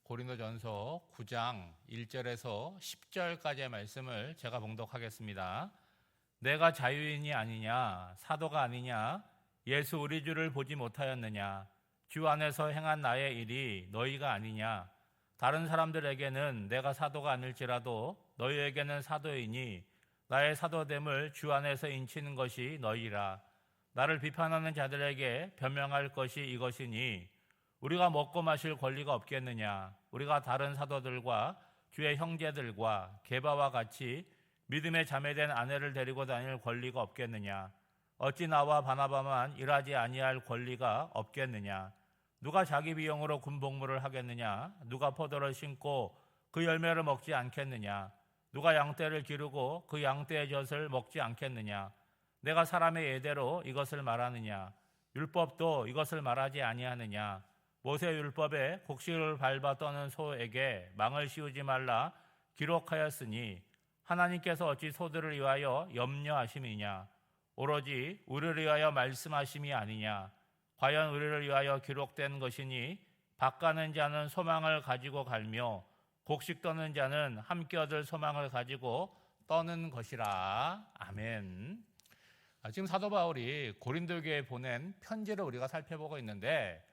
고린도전서 9장 1절에서 10절까지의 말씀을 제가 봉독하겠습니다. 내가 자유인이 아니냐, 사도가 아니냐, 예수 우리 주를 보지 못하였느냐, 주 안에서 행한 나의 일이 너희가 아니냐, 다른 사람들에게는 내가 사도가 아닐지라도 너희에게는 사도이니 나의 사도됨을 주 안에서 인치는 것이 너희라. 나를 비판하는 자들에게 변명할 것이 이것이니 우리가 먹고 마실 권리가 없겠느냐. 우리가 다른 사도들과 주의 형제들과 게바와 같이 믿음에 자매된 아내를 데리고 다닐 권리가 없겠느냐. 어찌 나와 바나바만 일하지 아니할 권리가 없겠느냐. 누가 자기 비용으로 군복무를 하겠느냐. 누가 포도를 심고 그 열매를 먹지 않겠느냐. 누가 양떼를 기르고 그 양떼의 젖을 먹지 않겠느냐. 내가 사람의 예대로 이것을 말하느냐. 율법도 이것을 말하지 아니하느냐. 모세 율법에 곡식을 밟아 떠는 소에게 망을 씌우지 말라 기록하였으니 하나님께서 어찌 소들을 위하여 염려하심이냐. 오로지 우리를 위하여 말씀하심이 아니냐. 과연 우리를 위하여 기록된 것이니 밭가는 자는 소망을 가지고 갈며 곡식 떠는 자는 함께 얻을 소망을 가지고 떠는 것이라. 아멘. 지금 사도 바울이 고린도 교회에 보낸 편지를 우리가 살펴보고 있는데,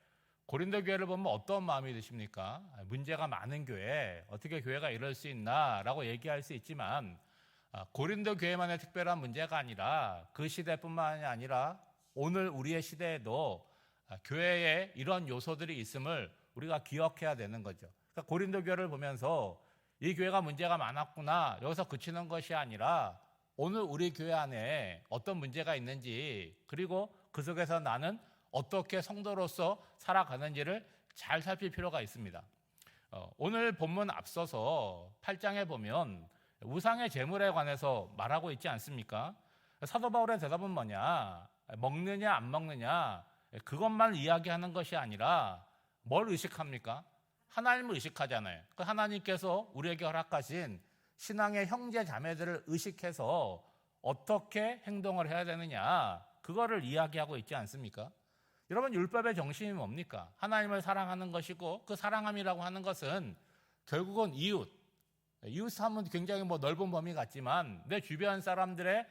고린도 교회를 보면 어떤 마음이 드십니까? 문제가 많은 교회, 어떻게 교회가 이럴 수 있나 라고 얘기할 수 있지만, 고린도 교회만의 특별한 문제가 아니라 그 시대뿐만이 아니라 오늘 우리의 시대에도 교회에 이런 요소들이 있음을 우리가 기억해야 되는 거죠. 그러니까 고린도 교회를 보면서 이 교회가 문제가 많았구나, 여기서 그치는 것이 아니라 오늘 우리 교회 안에 어떤 문제가 있는지, 그리고 그 속에서 나는 어떻게 성도로서 살아가는지를 잘 살필 필요가 있습니다. 오늘 본문 앞서서 8장에 보면 우상의 제물에 관해서 말하고 있지 않습니까? 사도 바울의 대답은 뭐냐? 먹느냐 안 먹느냐 그것만 이야기하는 것이 아니라 뭘 의식합니까? 하나님을 의식하잖아요. 하나님께서 우리에게 허락하신 신앙의 형제 자매들을 의식해서 어떻게 행동을 해야 되느냐, 그거를 이야기하고 있지 않습니까? 여러분, 율법의 정신이 뭡니까? 하나님을 사랑하는 것이고, 그 사랑함이라고 하는 것은 결국은 이웃하면 굉장히 넓은 범위 같지만 내 주변 사람들의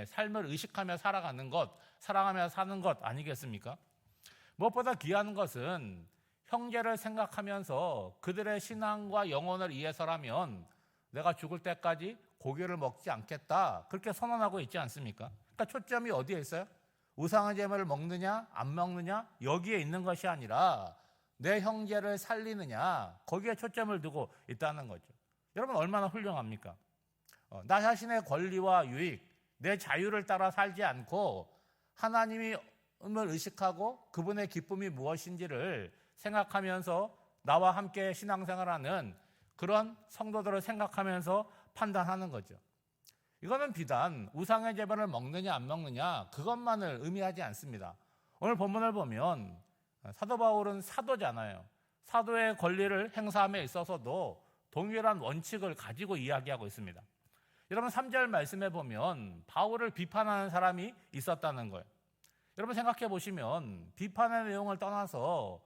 삶을 의식하며 살아가는 것, 사랑하며 사는 것 아니겠습니까? 무엇보다 귀한 것은 형제를 생각하면서 그들의 신앙과 영혼을 위해서라면 내가 죽을 때까지 고기를 먹지 않겠다, 그렇게 선언하고 있지 않습니까? 그러니까 초점이 어디에 있어요? 우상의 제물을 먹느냐 안 먹느냐 여기에 있는 것이 아니라 내 형제를 살리느냐, 거기에 초점을 두고 있다는 거죠. 여러분, 얼마나 훌륭합니까? 나 자신의 권리와 유익, 내 자유를 따라 살지 않고 하나님을 의식하고 그분의 기쁨이 무엇인지를 생각하면서 나와 함께 신앙생활하는 그런 성도들을 생각하면서 판단하는 거죠. 이거는 비단 우상의 제물을 먹느냐 안 먹느냐 그것만을 의미하지 않습니다. 오늘 본문을 보면 사도 바울은 사도잖아요. 사도의 권리를 행사함에 있어서도 동일한 원칙을 가지고 이야기하고 있습니다. 여러분, 3절 말씀에 보면 바울을 비판하는 사람이 있었다는 거예요. 여러분, 생각해 보시면 비판의 내용을 떠나서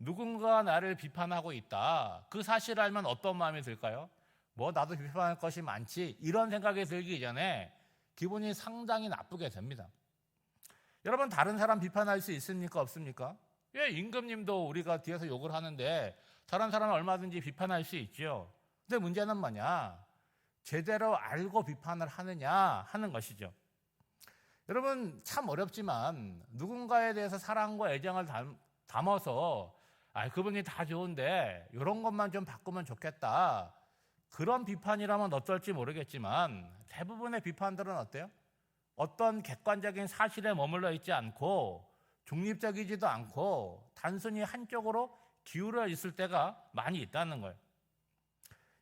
누군가 나를 비판하고 있다, 그 사실을 알면 어떤 마음이 들까요? 나도 비판할 것이 많지, 이런 생각이 들기 전에 기분이 상당히 나쁘게 됩니다. 여러분, 다른 사람 비판할 수 있습니까? 없습니까? 예, 임금님도 우리가 뒤에서 욕을 하는데 다른 사람은 얼마든지 비판할 수 있죠. 근데 문제는 뭐냐? 제대로 알고 비판을 하느냐 하는 것이죠. 여러분, 참 어렵지만 누군가에 대해서 사랑과 애정을 담아서 그분이 다 좋은데 이런 것만 좀 바꾸면 좋겠다, 그런 비판이라면 어떨지 모르겠지만 대부분의 비판들은 어때요? 어떤 객관적인 사실에 머물러 있지 않고 중립적이지도 않고 단순히 한쪽으로 기울어 있을 때가 많이 있다는 거예요.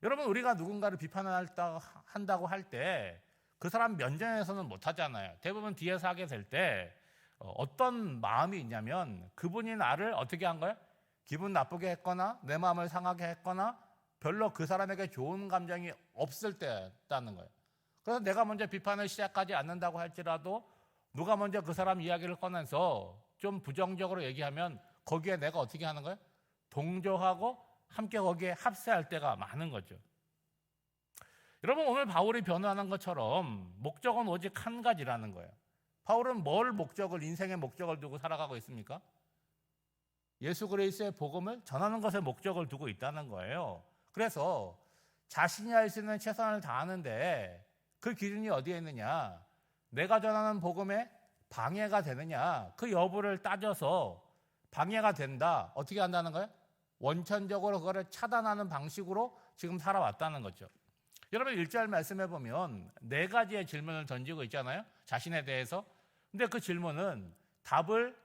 여러분, 우리가 누군가를 비판한다고 할 때 그 사람 면전에서는 못하잖아요. 대부분 뒤에서 하게 될 때 어떤 마음이 있냐면 그분이 나를 어떻게 한 거예요? 기분 나쁘게 했거나 내 마음을 상하게 했거나 별로 그 사람에게 좋은 감정이 없을 때였다는 거예요. 그래서 내가 먼저 비판을 시작하지 않는다고 할지라도 누가 먼저 그 사람 이야기를 꺼내서 좀 부정적으로 얘기하면 거기에 내가 어떻게 하는 거예요? 동조하고 함께 거기에 합세할 때가 많은 거죠. 여러분, 오늘 바울이 변호하는 것처럼 목적은 오직 한 가지라는 거예요. 바울은 인생의 목적을 두고 살아가고 있습니까? 예수 그리스도의 복음을 전하는 것에 목적을 두고 있다는 거예요. 그래서 자신이 할 수 있는 최선을 다하는데 그 기준이 어디에 있느냐? 내가 전하는 복음에 방해가 되느냐? 그 여부를 따져서 방해가 된다. 어떻게 한다는 거예요? 원천적으로 그거를 차단하는 방식으로 지금 살아왔다는 거죠. 여러분 1절 말씀해 보면 4가지의 질문을 던지고 있잖아요. 자신에 대해서. 근데 그 질문은 답을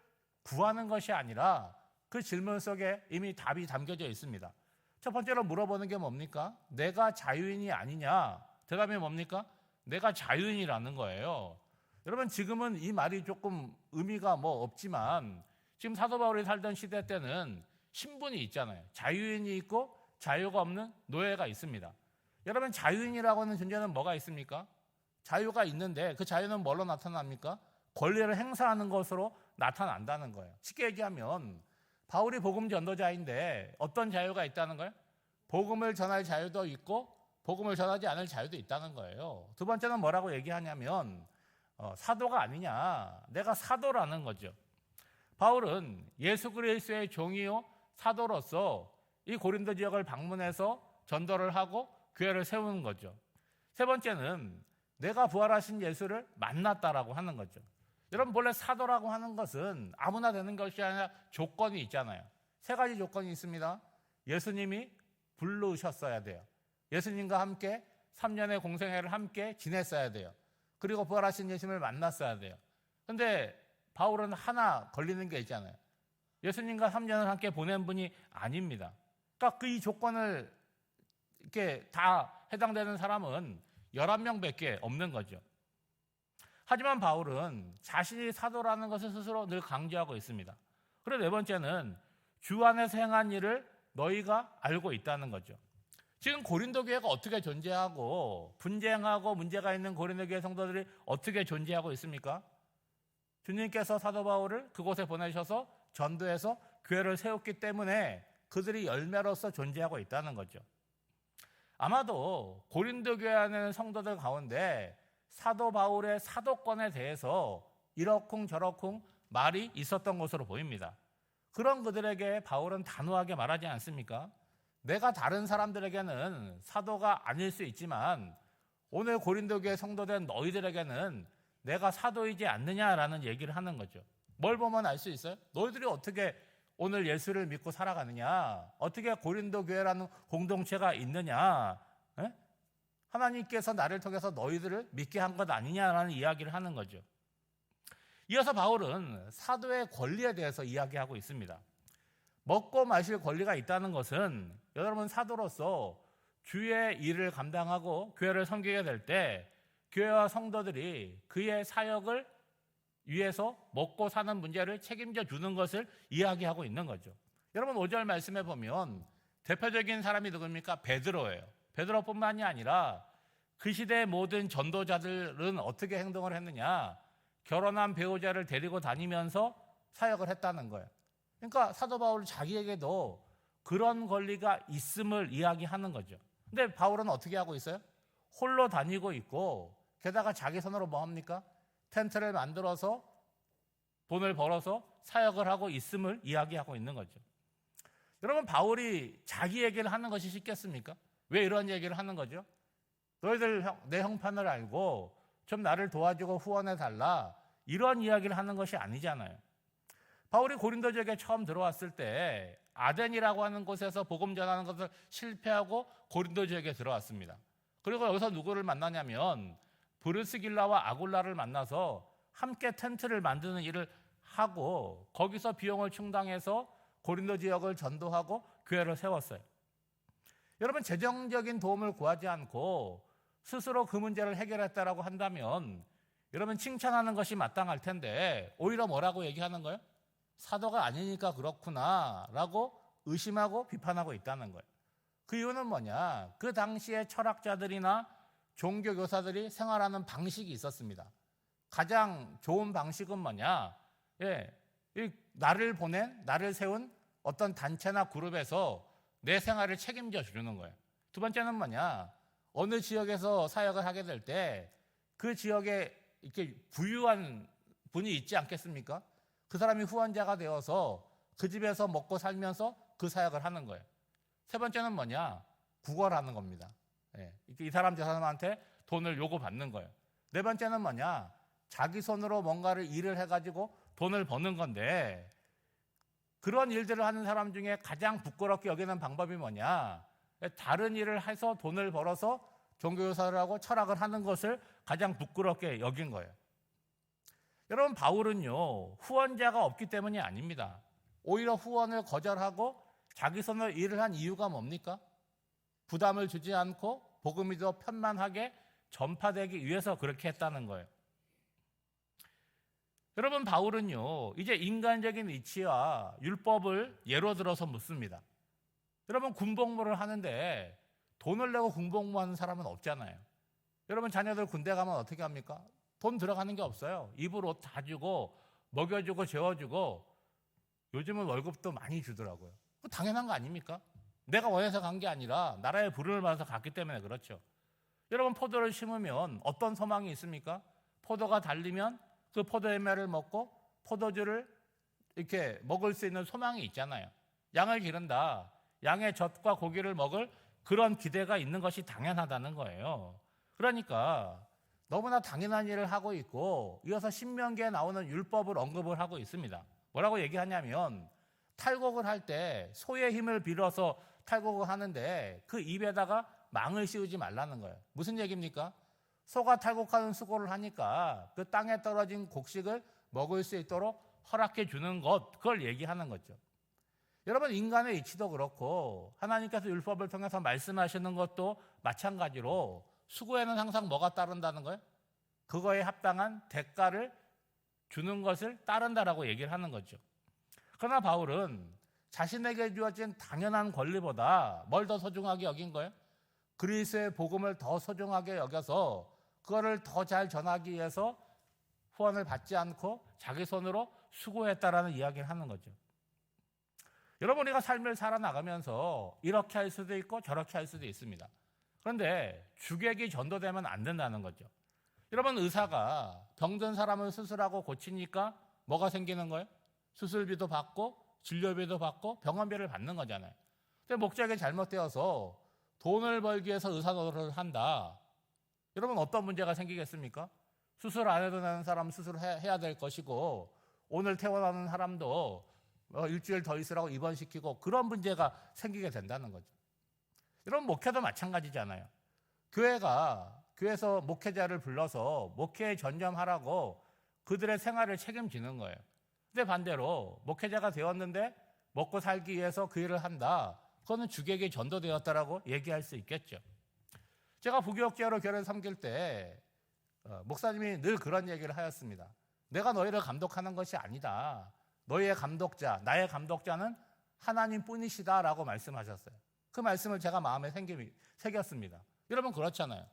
구하는 것이 아니라 그 질문 속에 이미 답이 담겨져 있습니다. 첫 번째로 물어보는 게 뭡니까? 내가 자유인이 아니냐? 대답이 뭡니까? 내가 자유인이라는 거예요. 여러분 지금은 이 말이 조금 의미가 없지만 지금 사도 바울이 살던 시대 때는 신분이 있잖아요. 자유인이 있고 자유가 없는 노예가 있습니다. 여러분 자유인이라고 하는 존재는 뭐가 있습니까? 자유가 있는데 그 자유는 뭘로 나타납니까? 권리를 행사하는 것으로 나타난다는 거예요. 쉽게 얘기하면 바울이 복음 전도자인데 어떤 자유가 있다는 거예요? 복음을 전할 자유도 있고 복음을 전하지 않을 자유도 있다는 거예요. 두 번째는 뭐라고 얘기하냐면 사도가 아니냐. 내가 사도라는 거죠. 바울은 예수 그리스도의 종이요 사도로서 이 고린도 지역을 방문해서 전도를 하고 교회를 세우는 거죠. 세 번째는 내가 부활하신 예수를 만났다라고 하는 거죠. 여러분 본래 사도라고 하는 것은 아무나 되는 것이 아니라 조건이 있잖아요. 3가지 조건이 있습니다. 예수님이 부르셨어야 돼요. 예수님과 함께 3년의 공생애를 함께 지냈어야 돼요. 그리고 부활하신 예수님을 만났어야 돼요. 그런데 바울은 하나 걸리는 게 있잖아요. 예수님과 3년을 함께 보낸 분이 아닙니다. 그러니까 이 조건을 이렇게 다 해당되는 사람은 11명밖에 없는 거죠. 하지만 바울은 자신이 사도라는 것을 스스로 늘 강조하고 있습니다. 그리고 4번째는 주 안에서 행한 일을 너희가 알고 있다는 거죠. 지금 고린도 교회가 어떻게 존재하고 분쟁하고 문제가 있는 고린도 교회 성도들이 어떻게 존재하고 있습니까? 주님께서 사도 바울을 그곳에 보내셔서 전도해서 교회를 세웠기 때문에 그들이 열매로서 존재하고 있다는 거죠. 아마도 고린도 교회 안에 있는 성도들 가운데 사도 바울의 사도권에 대해서 이러쿵저러쿵 말이 있었던 것으로 보입니다. 그런 그들에게 바울은 단호하게 말하지 않습니까? 내가 다른 사람들에게는 사도가 아닐 수 있지만 오늘 고린도 교회 성도된 너희들에게는 내가 사도이지 않느냐라는 얘기를 하는 거죠. 뭘 보면 알 수 있어요? 너희들이 어떻게 오늘 예수를 믿고 살아가느냐? 어떻게 고린도 교회라는 공동체가 있느냐? 에? 하나님께서 나를 통해서 너희들을 믿게 한 것 아니냐라는 이야기를 하는 거죠. 이어서 바울은 사도의 권리에 대해서 이야기하고 있습니다. 먹고 마실 권리가 있다는 것은 여러분 사도로서 주의 일을 감당하고 교회를 섬기게 될 때 교회와 성도들이 그의 사역을 위해서 먹고 사는 문제를 책임져 주는 것을 이야기하고 있는 거죠. 여러분 5절 말씀에 보면 대표적인 사람이 누굽니까? 베드로예요. 베드로뿐만이 아니라 그 시대의 모든 전도자들은 어떻게 행동을 했느냐? 결혼한 배우자를 데리고 다니면서 사역을 했다는 거예요. 그러니까 사도 바울은 자기에게도 그런 권리가 있음을 이야기하는 거죠. 근데 바울은 어떻게 하고 있어요? 홀로 다니고 있고 게다가 자기 손으로 뭐 합니까? 텐트를 만들어서 돈을 벌어서 사역을 하고 있음을 이야기하고 있는 거죠. 여러분 바울이 자기 얘기를 하는 것이 쉽겠습니까? 왜 이런 얘기를 하는 거죠? 너희들 내 형편을 알고 좀 나를 도와주고 후원해 달라 이런 이야기를 하는 것이 아니잖아요. 바울이 고린도 지역에 처음 들어왔을 때 아덴이라고 하는 곳에서 복음 전하는 것을 실패하고 고린도 지역에 들어왔습니다. 그리고 여기서 누구를 만나냐면 브르스길라와 아굴라를 만나서 함께 텐트를 만드는 일을 하고 거기서 비용을 충당해서 고린도 지역을 전도하고 교회를 세웠어요. 여러분 재정적인 도움을 구하지 않고 스스로 그 문제를 해결했다라고 한다면 여러분 칭찬하는 것이 마땅할 텐데 오히려 뭐라고 얘기하는 거예요? 사도가 아니니까 그렇구나 라고 의심하고 비판하고 있다는 거예요. 그 이유는 뭐냐? 그 당시에 철학자들이나 종교교사들이 생활하는 방식이 있었습니다. 가장 좋은 방식은 뭐냐? 나를 세운 어떤 단체나 그룹에서 내 생활을 책임져 주는 거예요. 두 번째는 뭐냐? 어느 지역에서 사역을 하게 될 때 그 지역에 이렇게 부유한 분이 있지 않겠습니까? 그 사람이 후원자가 되어서 그 집에서 먹고 살면서 그 사역을 하는 거예요. 세 번째는 뭐냐? 구걸하는 겁니다. 이 사람 저 사람한테 돈을 요구받는 거예요. 네 번째는 뭐냐? 자기 손으로 뭔가를 일을 해가지고 돈을 버는 건데, 그런 일들을 하는 사람 중에 가장 부끄럽게 여기는 방법이 뭐냐? 다른 일을 해서 돈을 벌어서 종교교사를 하고 철학을 하는 것을 가장 부끄럽게 여긴 거예요. 여러분, 바울은요, 후원자가 없기 때문이 아닙니다. 오히려 후원을 거절하고 자기 손으로 일을 한 이유가 뭡니까? 부담을 주지 않고 복음이 더 편만하게 전파되기 위해서 그렇게 했다는 거예요. 여러분, 바울은요, 이제 인간적인 이치와 율법을 예로 들어서 묻습니다. 여러분, 군복무를 하는데 돈을 내고 군복무하는 사람은 없잖아요. 여러분, 자녀들 군대 가면 어떻게 합니까? 돈 들어가는 게 없어요. 입을 옷 다 주고 먹여주고 재워주고, 요즘은 월급도 많이 주더라고요. 당연한 거 아닙니까? 내가 원해서 간 게 아니라 나라의 부름을 받아서 갔기 때문에 그렇죠. 여러분, 포도를 심으면 어떤 소망이 있습니까? 포도가 달리면 그 포도 열매를 먹고 포도주를 이렇게 먹을 수 있는 소망이 있잖아요. 양을 기른다. 양의 젖과 고기를 먹을 그런 기대가 있는 것이 당연하다는 거예요. 그러니까 너무나 당연한 일을 하고 있고, 이어서 신명기에 나오는 율법을 언급을 하고 있습니다. 뭐라고 얘기하냐면, 탈곡을 할 때 소의 힘을 빌어서 탈곡을 하는데 그 입에다가 망을 씌우지 말라는 거예요. 무슨 얘기입니까? 소가 탈곡하는 수고를 하니까 그 땅에 떨어진 곡식을 먹을 수 있도록 허락해 주는 것, 그걸 얘기하는 거죠. 여러분, 인간의 이치도 그렇고 하나님께서 율법을 통해서 말씀하시는 것도 마찬가지로 수고에는 항상 뭐가 따른다는 거예요? 그거에 합당한 대가를 주는 것을 따른다라고 얘기를 하는 거죠. 그러나 바울은 자신에게 주어진 당연한 권리보다 뭘 더 소중하게 여긴 거예요? 그리스도의 복음을 더 소중하게 여겨서 그거를 더 잘 전하기 위해서 후원을 받지 않고 자기 손으로 수고했다라는 이야기를 하는 거죠. 여러분, 우리가 삶을 살아나가면서 이렇게 할 수도 있고 저렇게 할 수도 있습니다. 그런데 주객이 전도되면 안 된다는 거죠. 여러분, 의사가 병든 사람을 수술하고 고치니까 뭐가 생기는 거예요? 수술비도 받고 진료비도 받고 병원비를 받는 거잖아요. 근데 목적이 잘못되어서 돈을 벌기 위해서 의사 노릇을 한다. 여러분, 어떤 문제가 생기겠습니까? 수술 안 해도 되는 사람 수술해야 될 것이고, 오늘 퇴원하는 사람도 일주일 더 있으라고 입원시키고, 그런 문제가 생기게 된다는 거죠. 여러분, 목회도 마찬가지잖아요. 교회에서 목회자를 불러서 목회에 전념하라고 그들의 생활을 책임지는 거예요. 근데 반대로 목회자가 되었는데 먹고 살기 위해서 그 일을 한다. 그거는 주객이 전도되었다라고 얘기할 수 있겠죠. 제가 부교육자로 교회를 섬길 때 목사님이 늘 그런 얘기를 하였습니다. 내가 너희를 감독하는 것이 아니다. 너희의 감독자, 나의 감독자는 하나님뿐이시다라고 말씀하셨어요. 그 말씀을 제가 마음에 새겼습니다. 여러분, 그렇잖아요.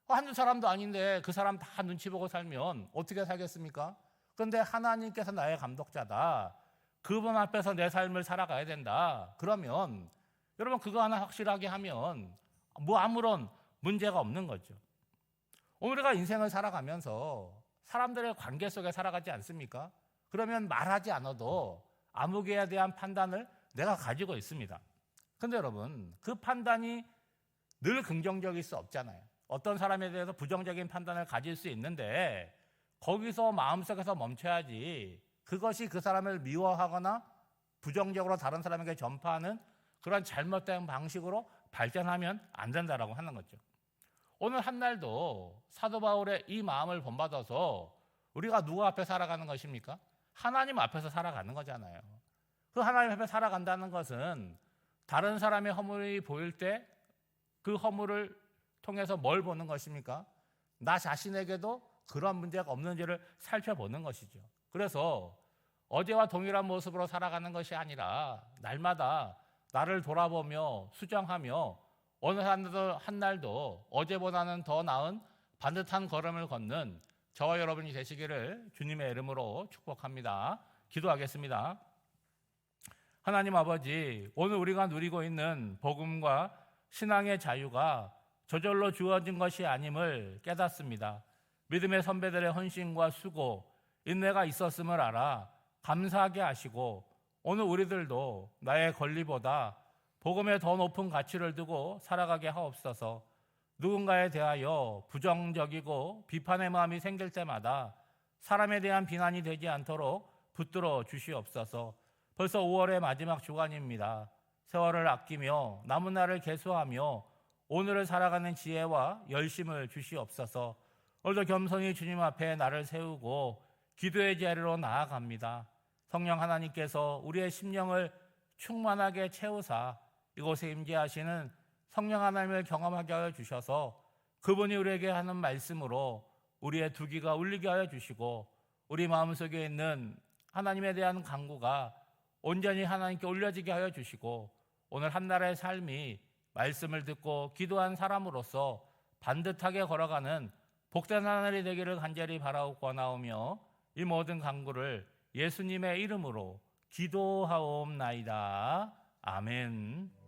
한두 사람도 아닌데 그 사람 다 눈치 보고 살면 어떻게 살겠습니까? 그런데 하나님께서 나의 감독자다. 그분 앞에서 내 삶을 살아가야 된다. 그러면 여러분, 그거 하나 확실하게 하면 아무런 문제가 없는 거죠. 우리가 인생을 살아가면서 사람들의 관계 속에 살아가지 않습니까? 그러면 말하지 않아도 아무개에 대한 판단을 내가 가지고 있습니다. 그런데 여러분, 그 판단이 늘 긍정적일 수 없잖아요. 어떤 사람에 대해서 부정적인 판단을 가질 수 있는데 거기서 마음속에서 멈춰야지, 그것이 그 사람을 미워하거나 부정적으로 다른 사람에게 전파하는 그런 잘못된 방식으로 발전하면 안 된다라고 하는 거죠. 오늘 한날도 사도 바울의 이 마음을 본받아서 우리가 누구 앞에 살아가는 것입니까? 하나님 앞에서 살아가는 거잖아요. 그 하나님 앞에 살아간다는 것은 다른 사람의 허물이 보일 때 그 허물을 통해서 뭘 보는 것입니까? 나 자신에게도 그런 문제가 없는지를 살펴보는 것이죠. 그래서 어제와 동일한 모습으로 살아가는 것이 아니라 날마다 나를 돌아보며 수정하며 어느 한날도 어제보다는 더 나은 반듯한 걸음을 걷는 저와 여러분이 되시기를 주님의 이름으로 축복합니다. 기도하겠습니다. 하나님 아버지, 오늘 우리가 누리고 있는 복음과 신앙의 자유가 저절로 주어진 것이 아님을 깨닫습니다. 믿음의 선배들의 헌신과 수고, 인내가 있었음을 알아 감사하게 하시고, 오늘 우리들도 나의 권리보다 복음에 더 높은 가치를 두고 살아가게 하옵소서. 누군가에 대하여 부정적이고 비판의 마음이 생길 때마다 사람에 대한 비난이 되지 않도록 붙들어 주시옵소서. 벌써 5월의 마지막 주간입니다. 세월을 아끼며 남은 날을 계수하며 오늘을 살아가는 지혜와 열심을 주시옵소서. 오늘도 겸손히 주님 앞에 나를 세우고 기도의 자리로 나아갑니다. 성령 하나님께서 우리의 심령을 충만하게 채우사 이곳에 임재하시는 성령 하나님을 경험하게 하여 주셔서 그분이 우리에게 하는 말씀으로 우리의 두 귀가 울리게 하여 주시고, 우리 마음속에 있는 하나님에 대한 간구가 온전히 하나님께 올려지게 하여 주시고, 오늘 한나라의 삶이 말씀을 듣고 기도한 사람으로서 반듯하게 걸어가는 복된 하늘이 되기를 간절히 바라옵고 원하오며, 이 모든 간구를 예수님의 이름으로 기도하옵나이다. 아멘.